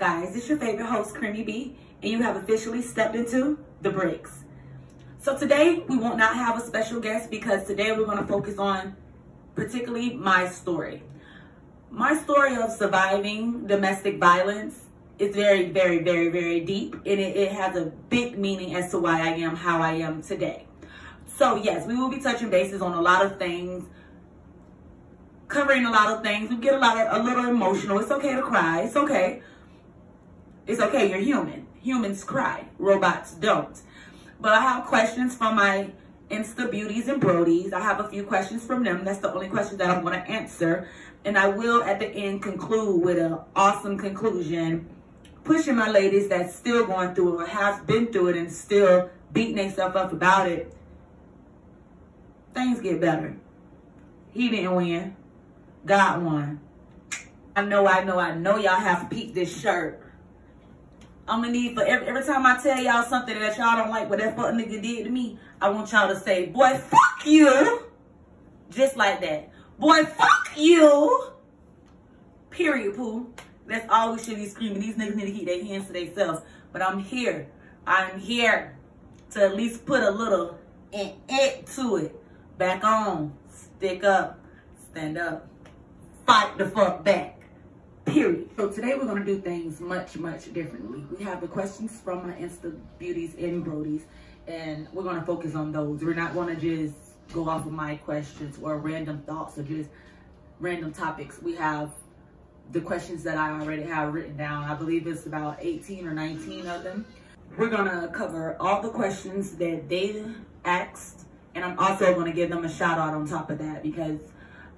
guys? It's your favorite host, CreamyyB, and you have officially stepped into the breaks. So today, we will not have a special guest because today we're going to focus on particularly my story. My story of surviving domestic violence is very, very, very, very deep, and it has a big meaning as to why I am how I am today. So yes, we will be touching bases on a lot of things, covering a lot of things. We get a little emotional. It's okay to cry. It's okay. It's okay. You're human. Humans cry. Robots don't. But I have questions from my Insta beauties and brodies. I have a few questions from them. That's the only questions that I'm going to answer. And I will at the end conclude with an awesome conclusion, pushing my ladies that's still going through it or have been through it and still beating themselves up about it. Things get better. He didn't win. God won. I know y'all have peeped this shirt. I'm gonna need for every time I tell y'all something that y'all don't like what that fuck nigga did to me, I want y'all to say, boy, fuck you. Just like that. Boy, fuck you. Period, poo. That's all we should be screaming. These niggas need to keep their hands to themselves. But I'm here. I'm here to at least put a little it to it. Back on. Stick up. Stand up. Fight the fuck back. Period. So today we're going to do things much, much differently. We have the questions from my Insta beauties and brodies, and we're going to focus on those. We're not going to just go off of my questions or random thoughts or just random topics. We have the questions that I already have written down. I believe it's about 18 or 19 of them. We're going to cover all the questions that they asked, and I'm also going to give them a shout out on top of that because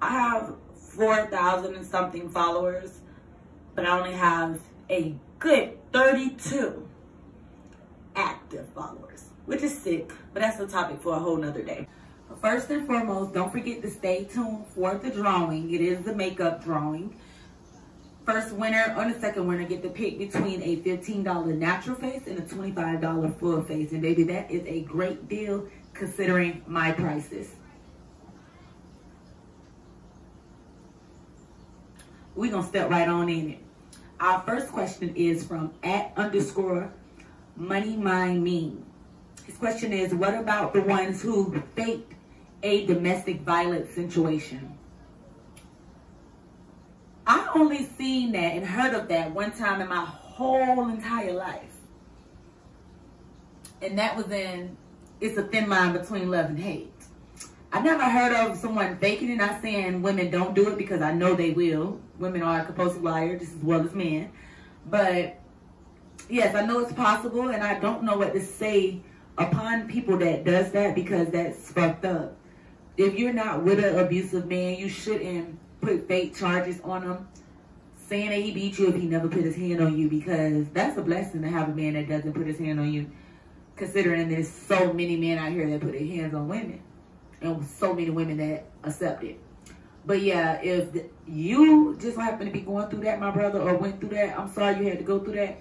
I have 4,000 and something followers, but I only have a good 32 active followers, which is sick, but that's the topic for a whole nother day. But first and foremost, don't forget to stay tuned for the drawing. It is the makeup drawing. First winner or the second winner get to pick between a $15 natural face and a $25 full face. And baby, that is a great deal considering my prices. We're going to step right on in it. Our first question is from @_MoneyMindMe. His question is, what about the ones who faked a domestic violence situation? I only seen that and heard of that one time in my whole entire life. And that was in It's a Thin Line Between Love and Hate. I never heard of someone faking it. Not saying women don't do it because I know they will. Women are compulsive liars just as well as men. But yes, I know it's possible, and I don't know what to say upon people that does that because that's fucked up. If you're not with an abusive man, you shouldn't put fake charges on him, saying that he beat you if he never put his hand on you, because that's a blessing to have a man that doesn't put his hand on you, considering there's so many men out here that put their hands on women and so many women that accept it. But yeah, if you just happen to be going through that, my brother, or went through that, I'm sorry you had to go through that.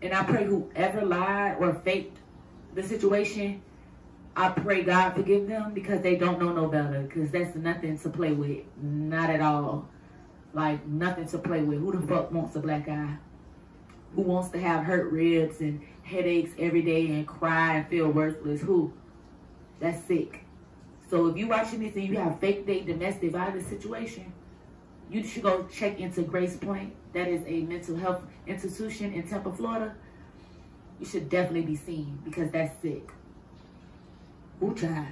And I pray whoever lied or faked the situation, I pray God forgive them because they don't know no better. Because that's nothing to play with. Not at all. Like, nothing to play with. Who the fuck wants a black eye? Who wants to have hurt ribs and headaches every day and cry and feel worthless? Who? That's sick. So if you're watching this and you have fake date domestic violence situation, you should go check into Grace Point. That is a mental health institution in Tampa, Florida. You should definitely be seen because that's sick. Ooh, child.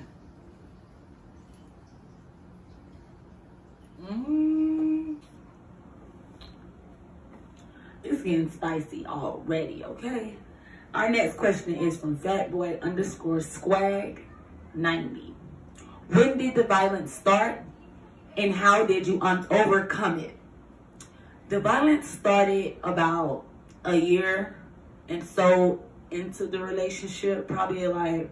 It's getting spicy already, okay? Our next question is from fatboy_swag90. When did the violence start and how did you overcome it? The violence started about a year and so into the relationship, probably like,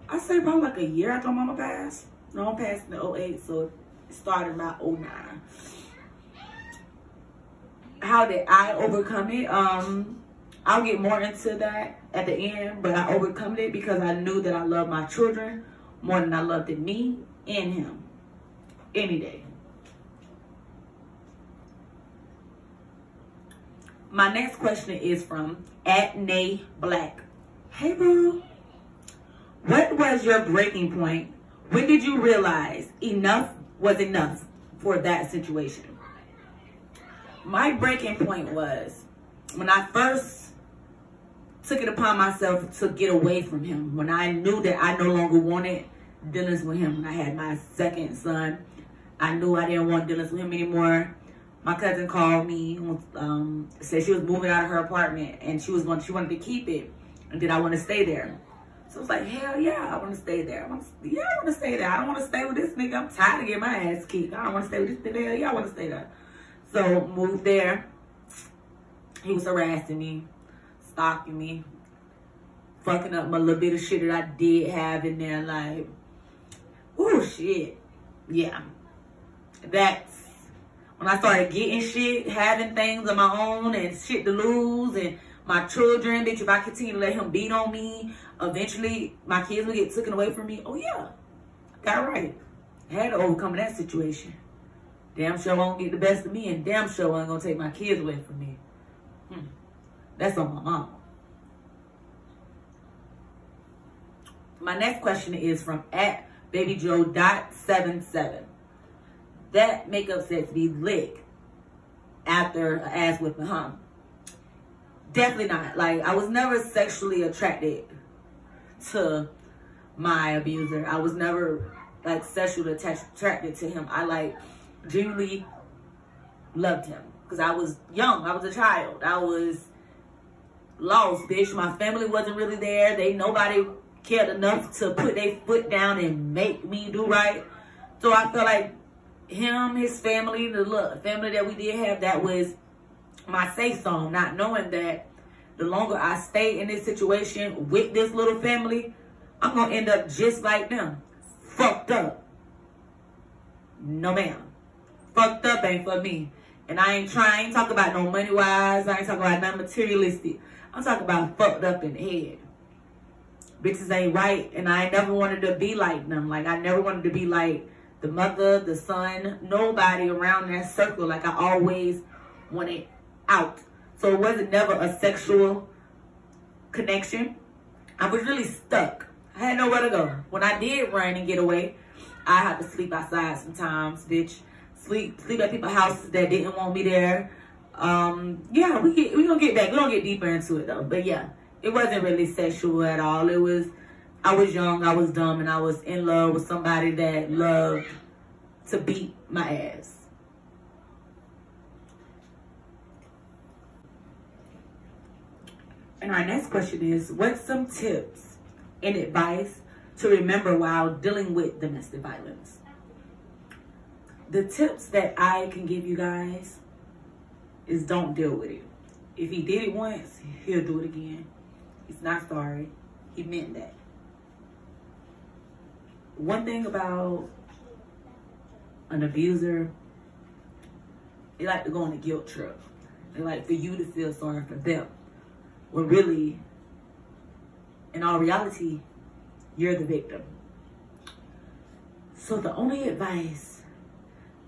I say probably like a year after mama passed. No, I'm passing the 08, so it started about 09. How did I overcome it? I'll get more into that at the end, but I overcome it because I knew that I loved my children more than I loved me and him any day. My next question is from @NayBlack. Hey, boo. What was your breaking point? When did you realize enough was enough for that situation? My breaking point was when I first took it upon myself to get away from him. When I knew that I no longer wanted dealings with him. When I had my second son, I knew I didn't want dealings with him anymore. My cousin called me, said she was moving out of her apartment and she wanted to keep it, and did I want to stay there? So I was like, hell yeah, I want to stay there. I want to stay there. I don't want to stay with this nigga. I'm tired of getting my ass kicked. I don't want to stay with this nigga. Hell yeah, I want to stay there. So moved there. He was harassing me, stalking me, fucking up my little bit of shit that I did have in there. Like, oh shit, yeah. That's when I started getting shit, having things of my own and shit to lose, and my children, bitch, if I continue to let him beat on me, eventually my kids will get taken away from me. Oh yeah, got right. Had to overcome that situation. Damn sure won't get the best of me, and damn sure ain't gonna take my kids away from me. That's on my mom. My next question is from @BabyJoe.77. That makeup sex be lick after an ass whipping, huh? Definitely not. Like, I was never sexually attracted to my abuser. I was never like sexually attracted to him. I like genuinely loved him because I was young. I was a child. I was lost, bitch. My family wasn't really there. Nobody cared enough to put their foot down and make me do right. So I felt like him, his family, the family that we did have, that was my safe zone. Not knowing that the longer I stay in this situation with this little family, I'm gonna end up just like them, fucked up. No ma'am, fucked up ain't for me. And I ain't talking about no money wise. I ain't talking about nothing materialistic. I'm talking about fucked up in the head. Bitches ain't right, and I never wanted to be like them. Like, I never wanted to be like the mother, the son, nobody around that circle. Like, I always wanted out. So it wasn't never a sexual connection. I was really stuck. I had nowhere to go. When I did run and get away, I had to sleep outside sometimes, bitch. Sleep at people's houses that didn't want me there. Yeah, we gonna get back. We don't get deeper into it though. But yeah, it wasn't really sexual at all. It was, I was young, I was dumb, and I was in love with somebody that loved to beat my ass. And our next question is, what's some tips and advice to remember while dealing with domestic violence? The tips that I can give you guys is don't deal with it. If he did it once, he'll do it again. He's not sorry. He meant that. One thing about an abuser, they like to go on a guilt trip. They like for you to feel sorry for them. When really, in all reality, you're the victim. So the only advice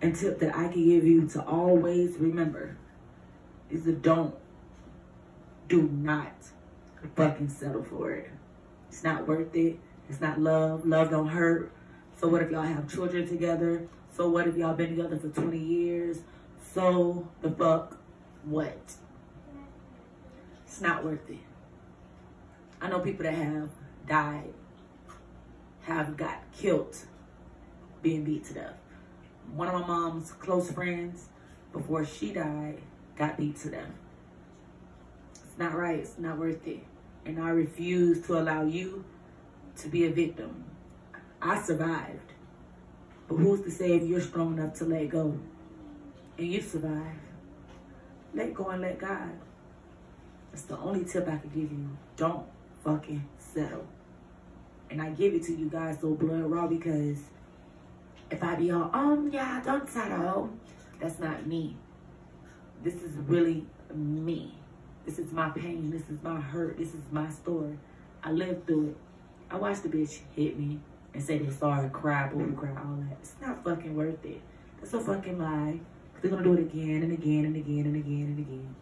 and tip that I can give you to always remember is to do not fucking settle for it. It's not worth it. It's not love. Love don't hurt. So what if y'all have children together? So what if y'all been together for 20 years? So the fuck what? It's not worth it. I know people that have died, have got killed being beat to death. One of my mom's close friends, before she died, got beat to death. It's not right. It's not worth it. And I refuse to allow you to be a victim. I survived. But who's to say if you're strong enough to let go? And you survive. Let go and let God. That's the only tip I can give you. Don't fucking settle. And I give it to you guys so blood raw because if I be all, yeah, don't settle. That's not me. This is really me. This is my pain. This is my hurt. This is my story. I lived through it. I watched the bitch hit me and say they're sorry, cry, booty cry, all that. It's not fucking worth it. That's a fucking lie. They're gonna do it again and again and again and again and again.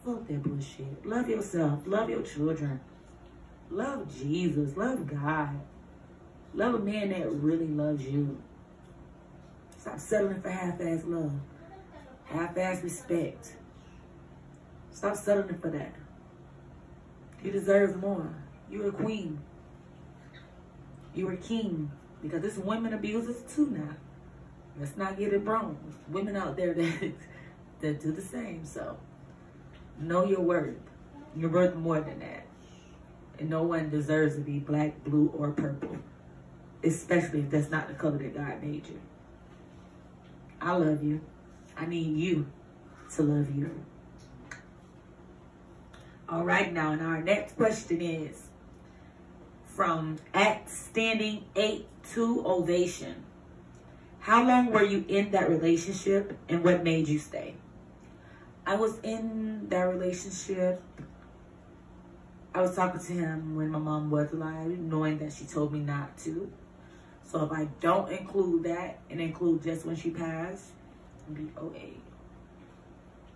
Fuck that bullshit. Love yourself. Love your children. Love Jesus. Love God. Love a man that really loves you. Stop settling for half-ass love. Half-ass respect. Stop settling for that. You deserve more. You're a queen. You're a king. Because there's women abusers too now. Let's not get it wrong. Women out there that do the same. So, know your worth. You're worth more than that. And no one deserves to be black, blue, or purple. Especially if that's not the color that God made you. I love you. I need you to love you. All right, now, and our next question is from @standing82ovation. How long were you in that relationship and what made you stay? I was in that relationship. I was talking to him when my mom was alive, knowing that she told me not to. So if I don't include that and include just when she passed, it'd be 08.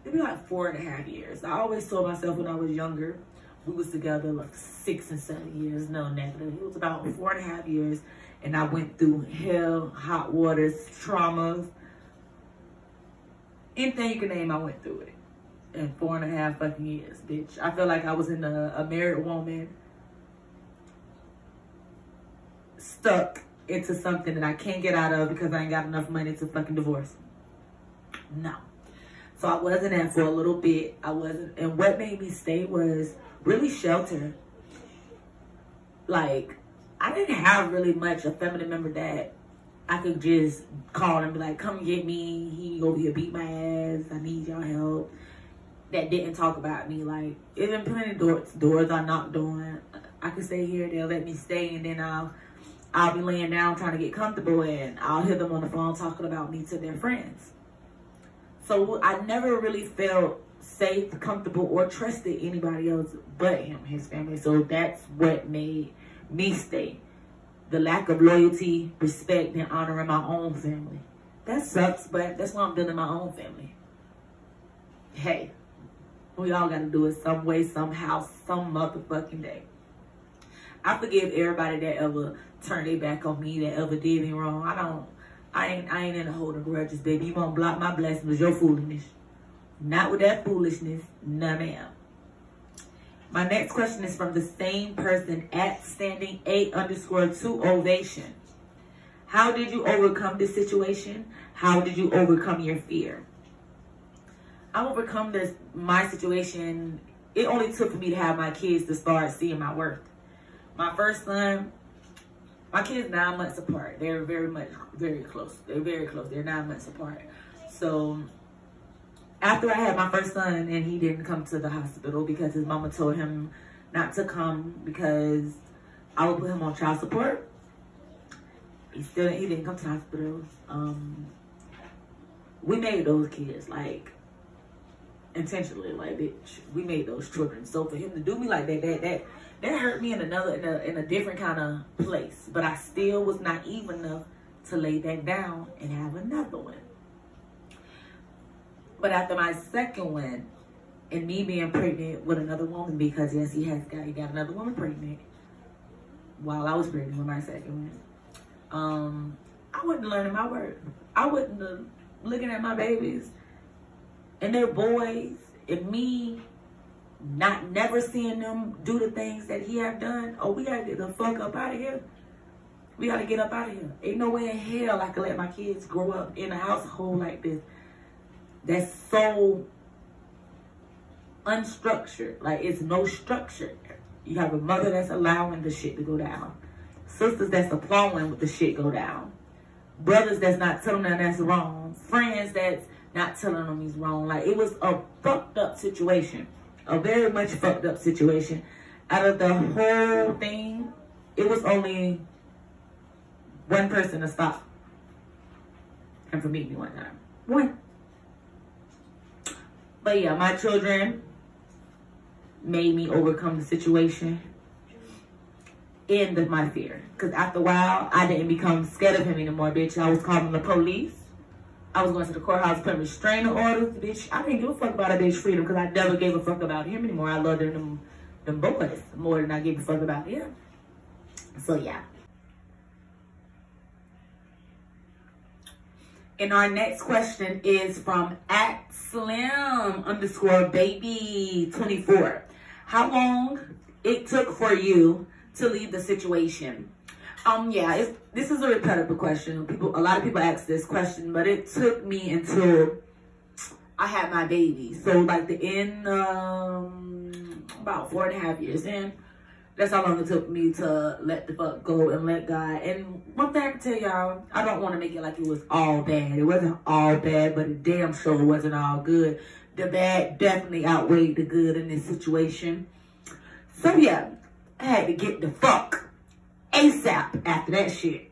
It'd be like 4.5 years. I always told myself when I was younger, we was together like 6 and 7 years. No, negative. It was about 4.5 years. And I went through hell, hot waters, traumas. Anything you can name, I went through it. In 4.5 fucking years, bitch. I feel like I was in a married woman stuck into something that I can't get out of because I ain't got enough money to fucking divorce. No. So I wasn't in for a little bit. I wasn't. And what made me stay was really shelter. Like, I didn't have really much a family member that I could just call and be like, come get me. He over here beat my ass. I need y'all help. That didn't talk about me. Like, there's been plenty of doors I knocked on. I could stay here. They'll let me stay. And then I'll be laying down trying to get comfortable. And I'll hear them on the phone talking about me to their friends. So I never really felt safe, comfortable, or trusted anybody else but him, his family. So that's what made me stay. The lack of loyalty, respect, and honor in my own family. That sucks, but that's why I'm building my own family. Hey, we all gotta do it some way, somehow, some motherfucking day. I forgive everybody that ever turned their back on me, that ever did me wrong. I ain't in a holding grudges, baby. You won't block my blessings with your foolishness. Not with that foolishness. No, ma'am. My next question is from the same person @standing8_2ovation. How did you overcome this situation? How did you overcome your fear? I overcome my situation. It only took for me to have my kids to start seeing my worth. My first son, my kids 9 months apart. They're very close. They're very close. They're 9 months apart. So after I had my first son and he didn't come to the hospital because his mama told him not to come because I would put him on child support. He didn't come to the hospital. We made those kids, like, intentionally, like, bitch. We made those children. So for him to do me like that hurt me in a different kind of place. But I still was naive enough to lay that down and have another one. But after my second one, and me being pregnant with another woman, because yes, he got another woman pregnant while I was pregnant with my second one. I wasn't learning my worth. I wasn't looking at my babies and their boys and me never seeing them do the things that he have done. Oh, we gotta get the fuck up out of here. We gotta get up out of here. Ain't no way in hell I could let my kids grow up in a household like this. That's so unstructured. Like, it's no structure. You have a mother that's allowing the shit to go down. Sisters that's applauding with the shit go down. Brothers that's not telling them that's wrong. Friends that's not telling them he's wrong. Like, it was a fucked up situation. A very much fucked up situation. Out of the whole thing, it was only one person to stop. And for me one time. One. But yeah, my children made me overcome the situation. End of my fear. Because after a while, I didn't become scared of him anymore, bitch. I was calling the police. I was going to the courthouse putting restraining orders, bitch. I didn't give a fuck about a bitch freedom because I never gave a fuck about him anymore. I love them boys more than I gave a fuck about him. So yeah. And our next question is from @Slim_baby24. How long it took for you to leave the situation? Yeah, this is a repetitive question. A lot of people ask this question, but it took me until I had my baby. So like the end, about 4.5 years in. That's how long it took me to let the fuck go and let God. And one thing I can tell y'all, I don't want to make it like it was all bad. It wasn't all bad, but it damn sure wasn't all good. The bad definitely outweighed the good in this situation. So yeah, I had to get the fuck ASAP after that shit.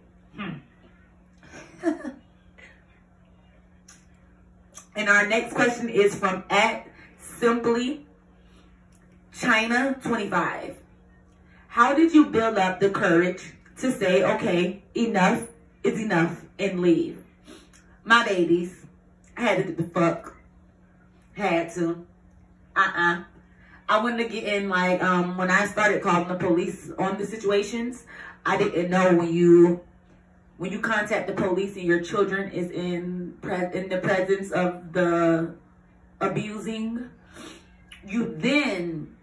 And our next question is from @SimplyChina25. How did you build up the courage to say, okay, enough is enough and leave? My babies, I had to get the fuck. Had to. I wouldn't get in like, when I started calling the police on the situations, I didn't know when you contact the police and your children is in the presence of the abusing, you then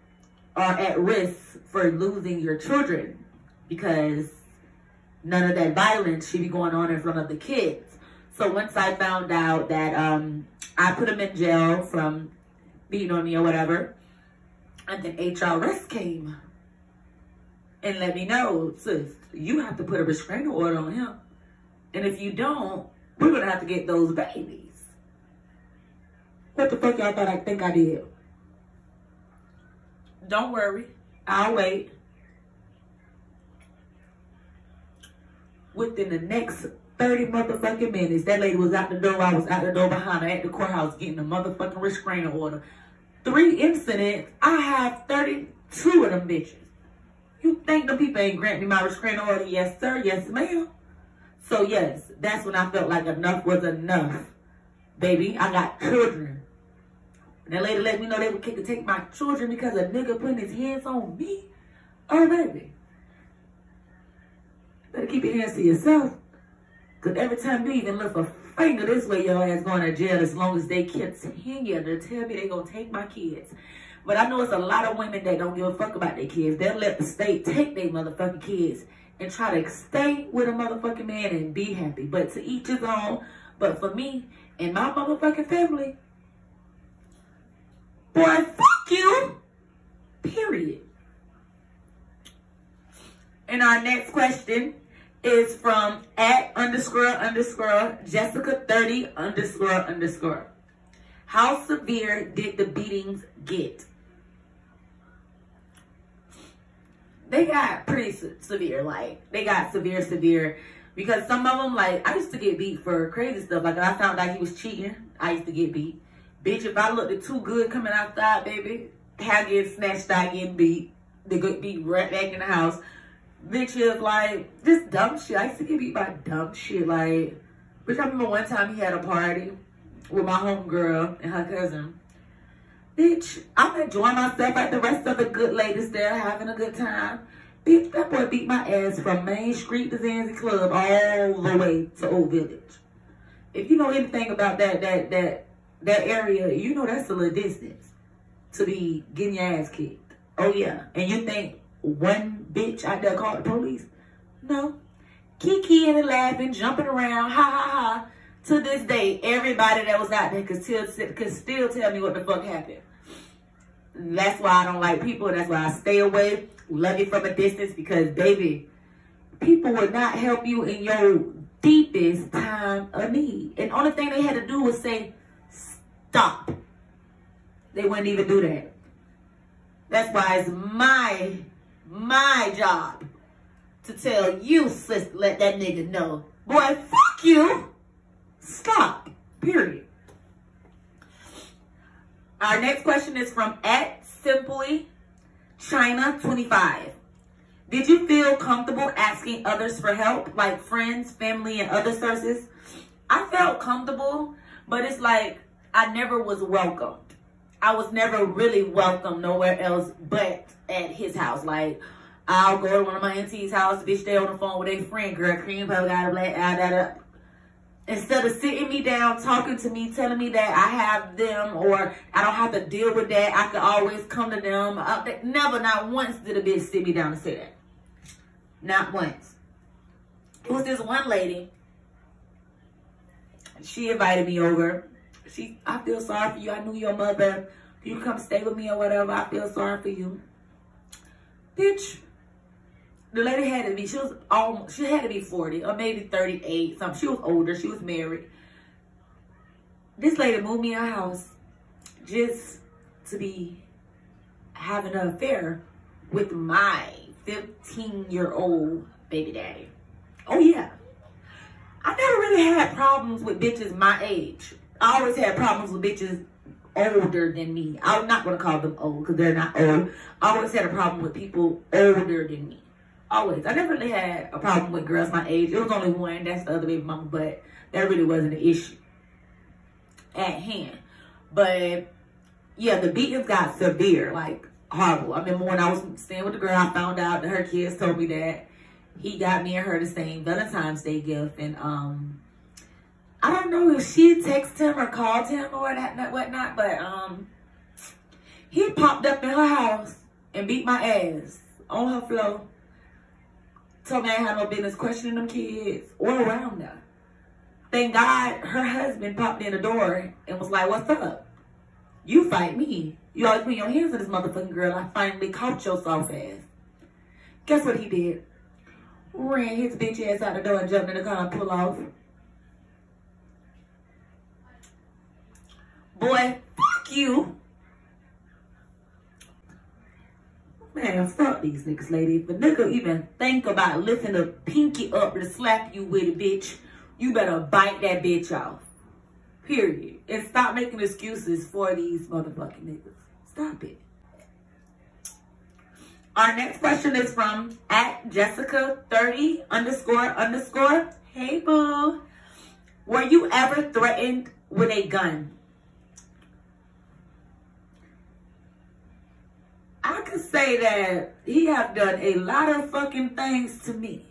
are at risk for losing your children because none of that violence should be going on in front of the kids. So once I found out that I put them in jail from beating on me or whatever, and then HRS came and let me know, sis, you have to put a restraining order on him. And if you don't, we're going to have to get those babies. What the fuck y'all thought I think I did? Don't worry. I'll wait. Within the next 30 motherfucking minutes, that lady was out the door. I was out the door behind her at the courthouse getting a motherfucking restraining order. 3 incidents. I have 32 of them bitches. You think the people ain't granting me my restraining order? Yes, sir. Yes, ma'am. So, yes, that's when I felt like enough was enough. Baby, I got children. And that lady let me know they would take my children because a nigga putting his hands on me. Oh, baby. Better keep your hands to yourself. Because every time you even lift a finger this way, your ass going to jail as long as they continue to tell me they going to take my kids. But I know it's a lot of women that don't give a fuck about their kids. They'll let the state take their motherfucking kids and try to stay with a motherfucking man and be happy. But to each his own. But for me and my motherfucking family, boy, fuck you. Period. And our next question is from @__Jessica30__. How severe did the beatings get? They got pretty severe. Like, they got severe. Because some of them, like, I used to get beat for crazy stuff. Like, if I found out he was cheating, I used to get beat. Bitch, if I looked too good coming outside, baby, I get snatched, I get beat. They get beat right back in the house. Bitches, like, just dumb shit. I used to get beat by dumb shit. Like, bitch, I remember one time he had a party with my homegirl and her cousin. Bitch, I'm enjoying myself like the rest of the good ladies there, having a good time. Bitch, that boy beat my ass from Main Street to Zanzi Club all the way to Old Village. If you know anything about that area, you know that's a little distance to be getting your ass kicked. Oh yeah, and you think one bitch out there called the police? No. Kiki and laughing, jumping around, ha ha ha. To this day, everybody that was out there could still tell me what the fuck happened. That's why I don't like people. That's why I stay away, love you from a distance, because, baby, people would not help you in your deepest time of need. And the only thing they had to do was say, stop. They wouldn't even do that. That's why it's my job to tell you, sis, let that nigga know. Boy, fuck you. Stop. Period. Our next question is from @SimplyChina25. Did you feel comfortable asking others for help, like friends, family, and other sources? I felt comfortable, but it's like I never was welcomed. I was never really welcome nowhere else but at his house. Like, I'll go to one of my auntie's house, bitch, they on the phone with a friend, girl, cream pie, got a black eye, da. Instead of sitting me down, talking to me, telling me that I have them or I don't have to deal with that, I can always come to them. Never, not once did a bitch sit me down and say that. Not once. It was this one lady. She invited me over. I feel sorry for you. I knew your mother. You come stay with me or whatever. I feel sorry for you. Bitch. The lady had to be, she had to be 40 or maybe 38, something. She was older. She was married. This lady moved me in her house just to be having an affair with my 15-year-old baby daddy. Oh, yeah. I never really had problems with bitches my age. I always had problems with bitches older than me. I'm not going to call them old because they're not old. I always had a problem with people older than me. Always. I never really had a problem with girls my age. It was only one. That's the other baby mama. But that really wasn't an issue at hand. But, yeah, the beatings got severe. Like, horrible. I remember when I was staying with the girl, I found out that her kids told me that he got me and her the same Valentine's Day gift. And, I don't know if she texted him or called him or whatnot, but he popped up in her house and beat my ass on her floor. Told me I ain't had no business questioning them kids or around them. Thank God her husband popped in the door and was like, what's up? You fight me. You always put your hands on this motherfucking girl. I finally caught your soft ass. Guess what he did? Ran his bitch ass out the door and jumped in the car and pulled off. Boy, fuck you. Man, fuck these niggas, lady. If a nigga even think about lifting a pinky up to slap you with it, bitch, you better bite that bitch off. Period. And stop making excuses for these motherfucking niggas. Stop it. Our next question is from @Jessica30__. Hey, boo. Were you ever threatened with a gun? I could say that he have done a lot of fucking things to me.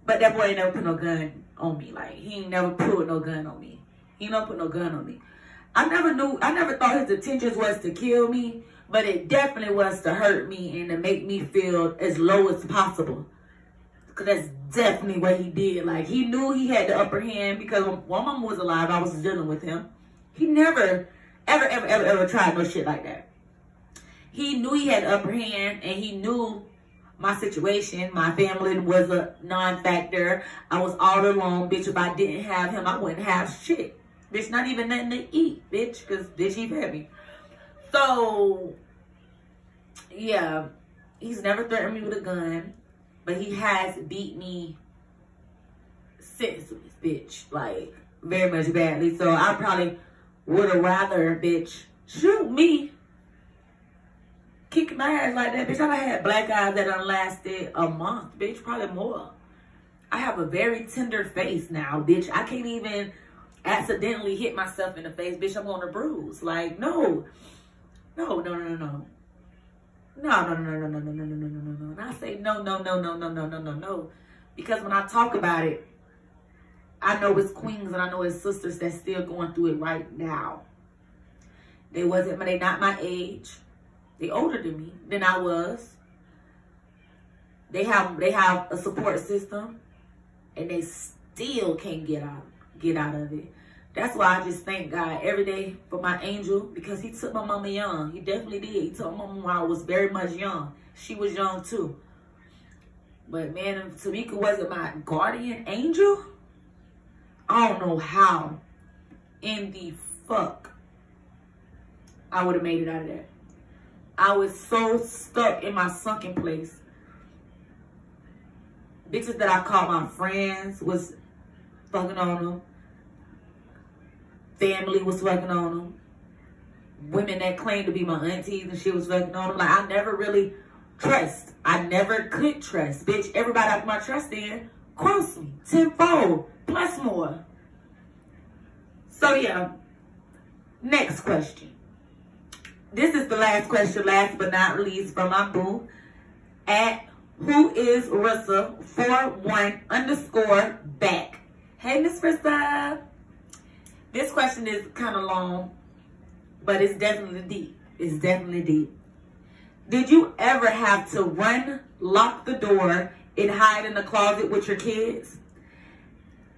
But that boy ain't never put no gun on me. Like, he ain't never put no gun on me. He never put no gun on me. I never thought his intentions was to kill me, but it definitely was to hurt me and to make me feel as low as possible. Because that's definitely what he did. Like, he knew he had the upper hand because when my mama was alive, I was dealing with him. He never, ever tried no shit like that. He knew he had the upper hand and he knew my situation. My family was a non-factor. I was all alone, bitch. If I didn't have him, I wouldn't have shit. Bitch, not even nothing to eat, bitch, because bitch, he fed me. So, yeah, he's never threatened me with a gun, but he has beat me senseless, bitch, like, very much badly. So I probably would have rather, bitch, shoot me, kick my ass like that, bitch. I had black eyes that done lasted a month, bitch, probably more. I have a very tender face now, bitch. I can't even accidentally hit myself in the face, bitch. I'm on a bruise. Like, no. No. And I say no. Because when I talk about it, I know it's queens and I know it's sisters that's still going through it right now. They not my age. They older than I was. They have a support system and they still can't get out of it. That's why I just thank God every day for my angel, because he took my mama young. He definitely did. He took my mama when I was very much young. She was young too. But man, if Tamika wasn't my guardian angel, I don't know how in the fuck I would have made it out of that. I was so stuck in my sunken place. Bitches that I called my friends was fucking on them. Family was fucking on them. Women that claimed to be my aunties and shit was fucking on them. Like, I never really trust. I never could trust. Bitch, everybody I put my trust in cross me tenfold plus more. So yeah, next question. This is the last question, last but not least, from my boo at who is Rissa 41_back. Hey, Miss Rissa. This question is kind of long, but it's definitely deep. It's definitely deep. Did you ever have to run, lock the door, and hide in the closet with your kids?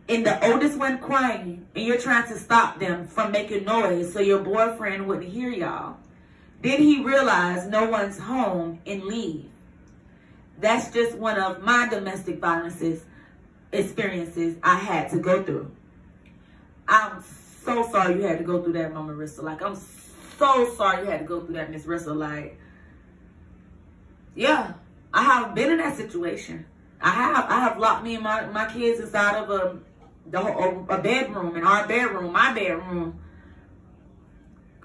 And the oldest one crying, and you're trying to stop them from making noise so your boyfriend wouldn't hear y'all. Did he realize no one's home and leave? That's just one of my domestic violence experiences I had to go through. I'm so sorry you had to go through that, Mama Rissa. Like, I'm so sorry you had to go through that, Miss Rissa. Like, yeah, I have been in that situation. I have locked me and my kids inside of a bedroom, in our bedroom, my bedroom.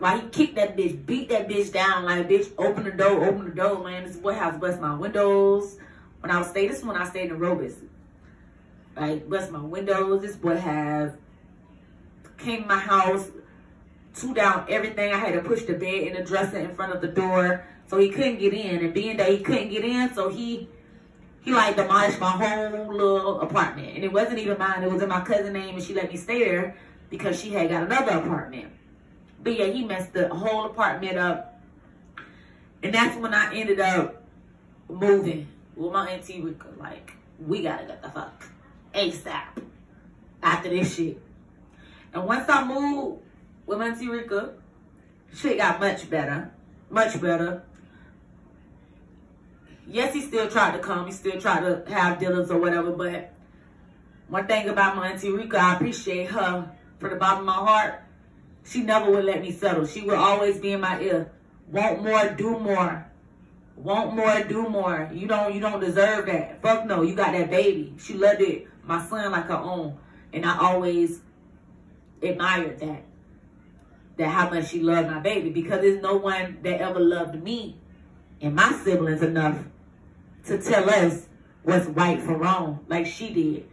Like, he kicked that bitch, beat that bitch down. Like, bitch, open the door, man. This boy has bust my windows. When I stayed in Robis. Like, bust my windows. This boy came to my house, threw down everything. I had to push the bed and the dresser in front of the door so he couldn't get in. And being that he couldn't get in, so he like demolished my whole little apartment. And it wasn't even mine. It was in my cousin's name, and she let me stay there because she had got another apartment. But yeah, he messed the whole apartment up. And that's when I ended up moving with my auntie Rika. Like, we gotta get the fuck ASAP after this shit. And once I moved with my auntie Rika, shit got much better. Much better. Yes, he still tried to come. He still tried to have dinners or whatever. But one thing about my auntie Rika, I appreciate her from the bottom of my heart. She never would let me settle. She would always be in my ear. Want more, do more. Want more, do more. You don't deserve that. Fuck no, you got that baby. She loved it, my son, like her own. And I always admired that how much she loved my baby, because there's no one that ever loved me and my siblings enough to tell us what's right from wrong like she did.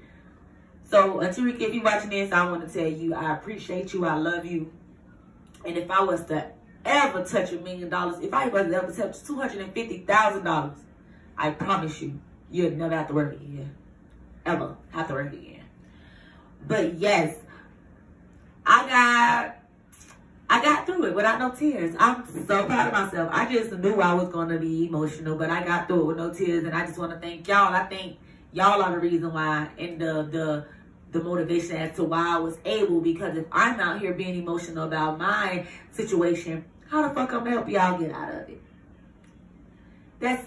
So, Auntie Rika, if you're watching this, I want to tell you I appreciate you. I love you. And if I was to ever touch $1 million, if I was to ever touch $250,000, I promise you, you'd never have to work again. Ever have to work again. But yes, I got through it without no tears. I'm so proud of myself. I just knew I was going to be emotional, but I got through it with no tears. And I just want to thank y'all. I think y'all are the reason why, and the motivation as to why I was able. Because if I'm out here being emotional about my situation, how the fuck I'm going to help y'all get out of it? That's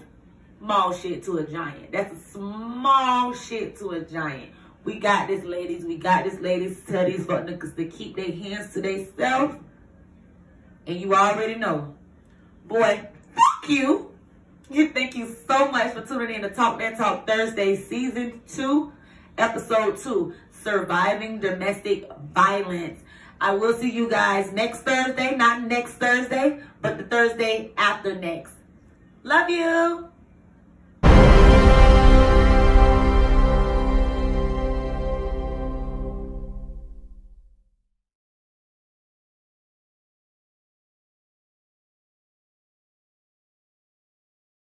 small shit to a giant. That's a small shit to a giant. We got this, ladies. We got this, ladies. Tell these fuck niggas to keep their hands to themselves. And you already know. Boy, fuck you. Thank you so much for tuning in to Talk That Talk Thursday, Season 2, Episode 2, Surviving Domestic Violence. I will see you guys next Thursday. Not next Thursday, but the Thursday after next. Love you.